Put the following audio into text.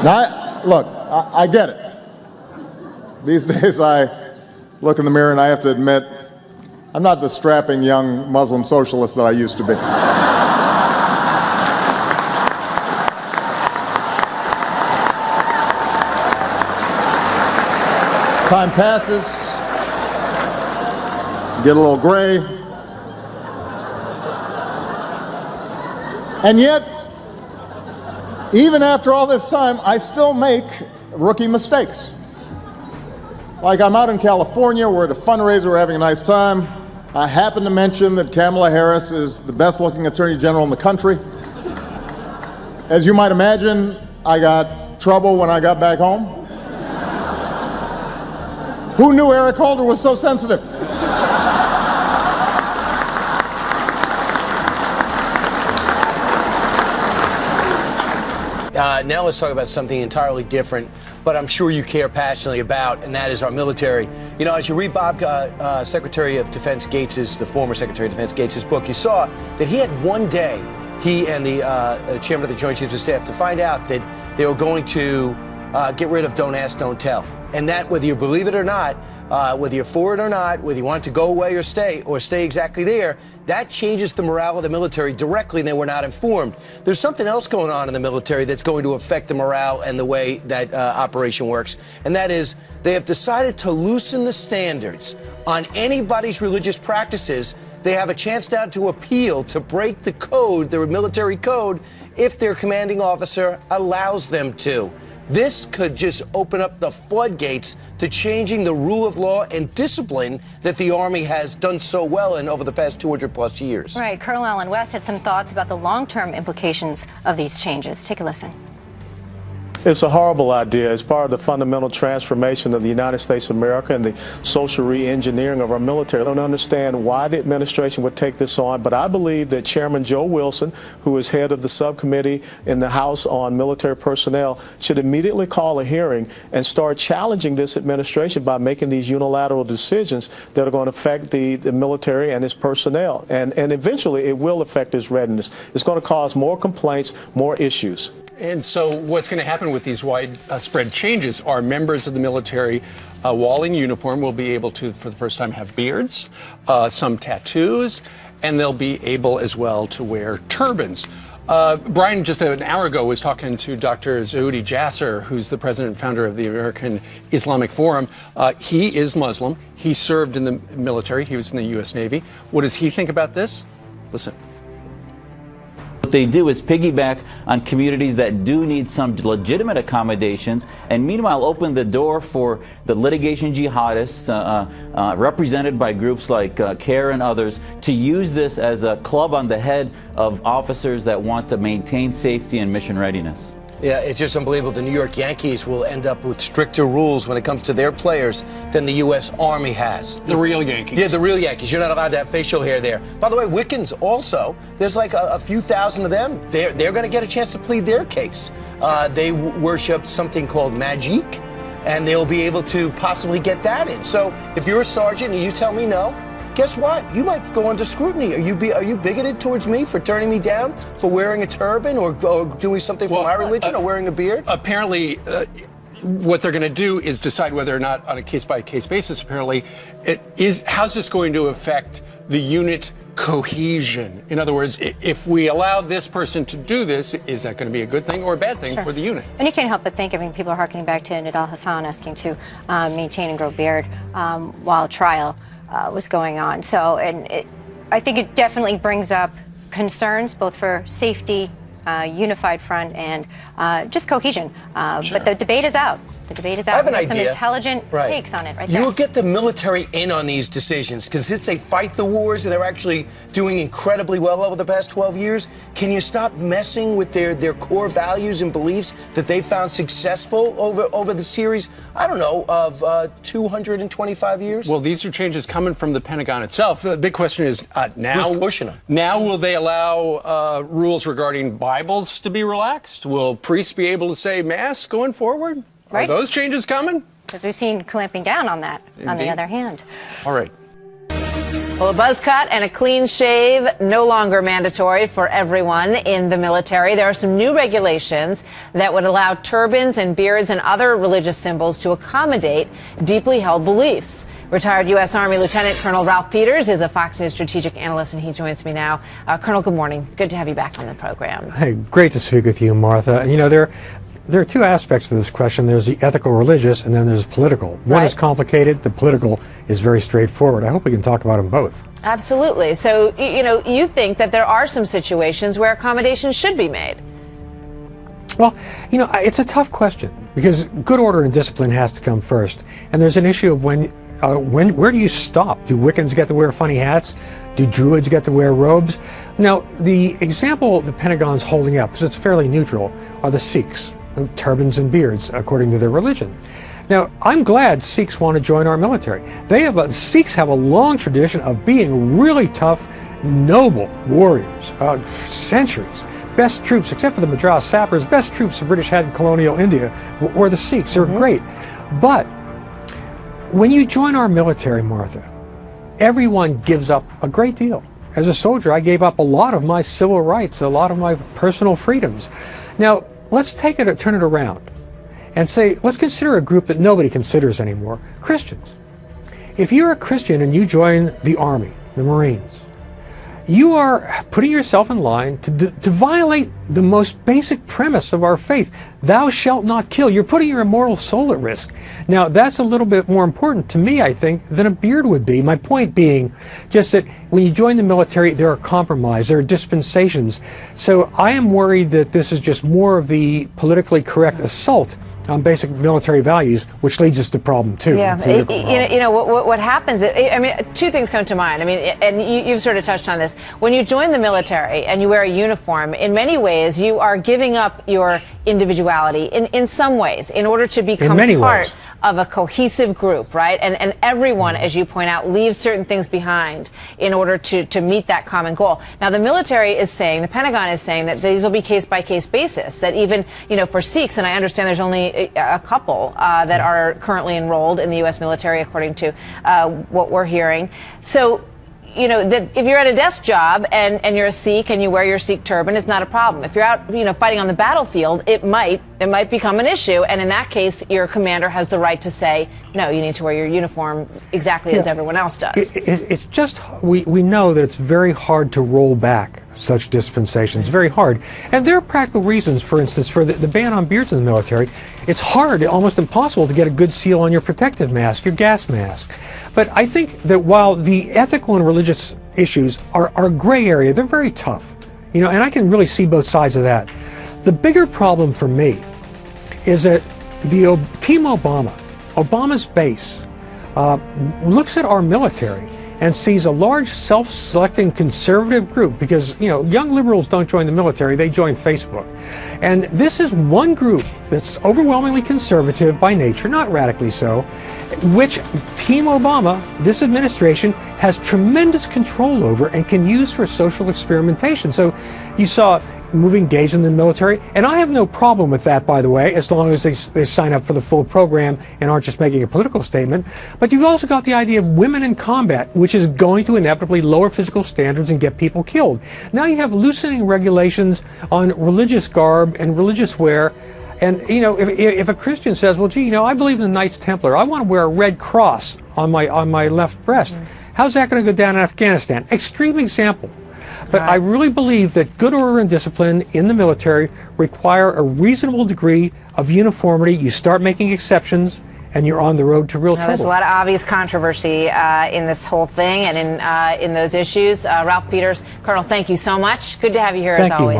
Now, look, I get it. These days I look in the mirror and I have to admit, I'm not the strapping young Muslim socialist that I used to be. Time passes, get a little gray, and yet, even after all this time, I still make rookie mistakes. Like, I'm out in California, we're at a fundraiser, we're having a nice time. I happen to mention that Kamala Harris is the best looking attorney general in the country. As you might imagine, I got trouble when I got back home. Who knew Eric Holder was so sensitive? Now let's talk about something entirely different, but I'm sure you care passionately about, and that is our military. You know, as you read Bob, Secretary of Defense Gates's, the former Secretary of Defense Gates's book, you saw that he had one day, he and the chairman of the Joint Chiefs of Staff, to find out that they were going to get rid of don't ask, don't tell. And that, whether you believe it or not, whether you're for it or not, whether you want to go away or stay exactly there, that changes the morale of the military directly, and they were not informed. There's something else going on in the military that's going to affect the morale and the way that operation works, and that is they have decided to loosen the standards on anybody's religious practices. They have a chance now to appeal, to break the code, the military code, if their commanding officer allows them to. This could just open up the floodgates to changing the rule of law and discipline that the Army has done so well in over the past 200 plus years. Right. Colonel Allen West had some thoughts about the long-term implications of these changes. Take a listen. It's a horrible idea. It's part of the fundamental transformation of the United States of America and the social re-engineering of our military. I don't understand why the administration would take this on, but I believe that Chairman Joe Wilson, who is head of the subcommittee in the House on military personnel, should immediately call a hearing and start challenging this administration by making these unilateral decisions that are going to affect the military and its personnel. And eventually it will affect its readiness. It's going to cause more complaints, more issues. And so what's going to happen with these widespread changes are members of the military, while in uniform, will be able to, for the first time, have beards, some tattoos, and they'll be able as well to wear turbans. Brian, just an hour ago, was talking to Dr. Zaoudi Jasser, who's the president and founder of the American Islamic Forum. He is Muslim. He served in the military. He was in the U.S. Navy. What does he think about this? Listen. What they do is piggyback on communities that do need some legitimate accommodations, and meanwhile open the door for the litigation jihadists represented by groups like CARE and others to use this as a club on the head of officers that want to maintain safety and mission readiness. Yeah, it's just unbelievable. The New York Yankees will end up with stricter rules when it comes to their players than the U.S. Army has. The real Yankees. Yeah, the real Yankees. You're not allowed to have facial hair there. By the way, Wiccans also, there's like a few thousand of them. They're going to get a chance to plead their case. They worship something called magic, and they'll be able to possibly get that in. So if you're a sergeant and you tell me no, guess what? You might go under scrutiny. Are you bigoted towards me for turning me down for wearing a turban or doing something for my religion or wearing a beard? Apparently, what they're going to do is decide whether or not, on a case-by-case basis, apparently, how's this going to affect the unit cohesion? In other words, if we allow this person to do this, is that going to be a good thing or a bad thing for the unit? And you can't help but think, I mean, people are harkening back to Nidal Hassan asking to maintain and grow beard while trial was going on. So, I think it definitely brings up concerns both for safety, unified front, and just cohesion. But the debate is out. The debate is out. I have an idea. Some intelligent takes on it right there. You will get the military in on these decisions because since they fight the wars and they're actually doing incredibly well over the past 12 years, can you stop messing with their core values and beliefs that they found successful over the series, I don't know, of 225 years? Well, these are changes coming from the Pentagon itself. The big question is now, who's pushing them? Now will they allow rules regarding Bibles to be relaxed? Will priests be able to say Mass going forward? Are those changes coming? Because we've seen clamping down on that, on the other hand. All right. Well, a buzz cut and a clean shave no longer mandatory for everyone in the military. There are some new regulations that would allow turbans and beards and other religious symbols to accommodate deeply held beliefs. Retired U.S. Army Lieutenant Colonel Ralph Peters is a Fox News strategic analyst, and he joins me now. Colonel, good morning. Good to have you back on the program. Hey, great to speak with you, Martha. You know, there are two aspects to this question. There's the ethical religious, and then there's political. One is complicated. The political is very straightforward. I hope we can talk about them both. Absolutely. So, you know, you think that there are some situations where accommodations should be made. Well, you know, it's a tough question because good order and discipline has to come first. And there's an issue of where do you stop? Do Wiccans get to wear funny hats? Do Druids get to wear robes? Now, the example the Pentagon's holding up, because it's fairly neutral, are the Sikhs, turbans and beards, according to their religion. Now, I'm glad Sikhs want to join our military. Sikhs have a long tradition of being really tough, noble warriors, centuries. Best troops, except for the Madras sappers, best troops the British had in colonial India were the Sikhs. They're great. But when you join our military, Martha, everyone gives up a great deal. As a soldier, I gave up a lot of my civil rights, a lot of my personal freedoms. Now, let's turn it around and say, let's consider a group that nobody considers anymore, Christians. If you're a Christian and you join the Army, the Marines, you are putting yourself in line to violate the most basic premise of our faith. Thou shalt not kill. You're putting your immortal soul at risk. Now, that's a little bit more important to me, I think, than a beard would be. My point being just that when you join the military, there are compromises, there are dispensations. So I am worried that this is just more of the politically correct assault on basic military values, which leads us to problem two. Yeah, you know what happens, I mean, two things come to mind. I mean, and you've sort of touched on this. When you join the military and you wear a uniform, in many ways you are giving up your individuality in some ways in order to become part of a cohesive group, right? And everyone, as you point out, leaves certain things behind in order to meet that common goal. Now, the military is saying, the Pentagon is saying that these will be case-by-case basis, that even, you know, for Sikhs, and I understand there's only a couple that are currently enrolled in the U.S. military, according to what we're hearing. So, you know, that if you're at a desk job and you're a Sikh and you wear your Sikh turban, it's not a problem. If you're out, you know, fighting on the battlefield, it might become an issue. And in that case, your commander has the right to say, no, you need to wear your uniform exactly as everyone else does. It's just, we know that it's very hard to roll back such dispensations, very hard. And there are practical reasons, for instance, for the ban on beards in the military. It's hard, almost impossible to get a good seal on your protective mask, your gas mask. But I think that while the ethical and religious issues are a gray area, they're very tough. You know, and I can really see both sides of that. The bigger problem for me is that Team Obama's base, looks at our military and sees a large self-selecting conservative group because, you know, young liberals don't join the military, they join Facebook. And this is one group that's overwhelmingly conservative by nature, not radically so, which Team Obama, this administration, has tremendous control over and can use for social experimentation. So you saw moving gays in the military, and I have no problem with that, by the way, as long as they sign up for the full program and aren't just making a political statement. But you've also got the idea of women in combat, which is going to inevitably lower physical standards and get people killed. Now you have loosening regulations on religious garb and religious wear. And, you know, if a Christian says, well, gee, you know, I believe in the Knights Templar, I want to wear a red cross on my left breast. How's that going to go down in Afghanistan? Extreme example. But I really believe that good order and discipline in the military require a reasonable degree of uniformity. You start making exceptions, and you're on the road to real trouble. There's a lot of obvious controversy in this whole thing and in those issues. Ralph Peters, Colonel, thank you so much. Good to have you here as always.